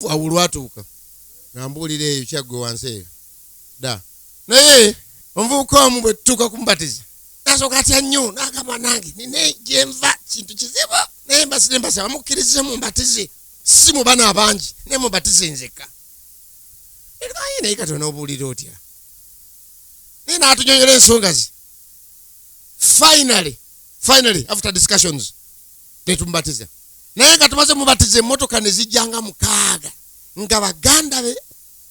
awulwatuuka ngambulira eyo kyaggwe wansi eyo da naye omuvubuka omu bwe tutuuka kumubatiza nasooka atya nnyo n'agamba nange nina gyenva kintu kizibu naye mbasaba mukkirize mumbatize si mu bana abangi naye mubatize nzekka naye naye kati onoobuulira otya naye n'atunyonyola ensonga ze finally after discussions netumubatiza naye nga tumaze mubatiza emmotoka ne zijjanga 6 nga baganda be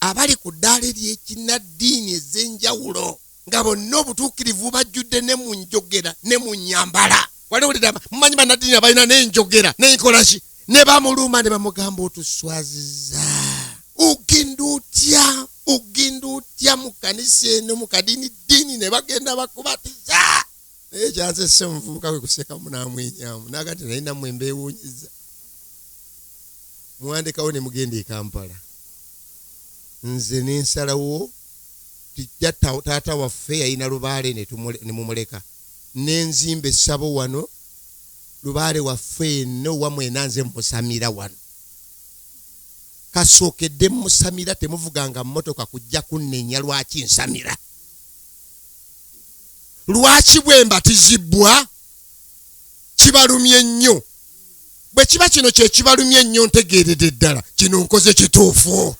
abali ku ddaala ery'ekinnaddiini ez'enjawulo nga bonna obutuukirivu bajjudde ne mu njogera ne mu nnyambala wali wulira mumanyi bannaddiini abalina n'enjogera n'enkolaki ne bamuluma ne bamugamba otuswaziza ugenda otya mu kanisa eno mu kadini ddiini ne bagenda bakubatiza naye kyanze se muvubuka kwe kuseka munamwenyamu naga nti nalina mwe mbeewuunyiza muwandikawo ne mugenda e Kampala nze n'ensalawo tijja taata waffe yalina lubaale ne mumuleka n'enzimba essabo wano lubaale waffe eno wamwe nanze musamira wano kasookedde musamira temuvuganga mmotoka kujja kunnenya lwaki nsamira lwaki bwe mbatizibwa kibalumye nnyo bwe kiba kino kye kibalumye nnyo ntegeeredde ddala kino nkoze kituufu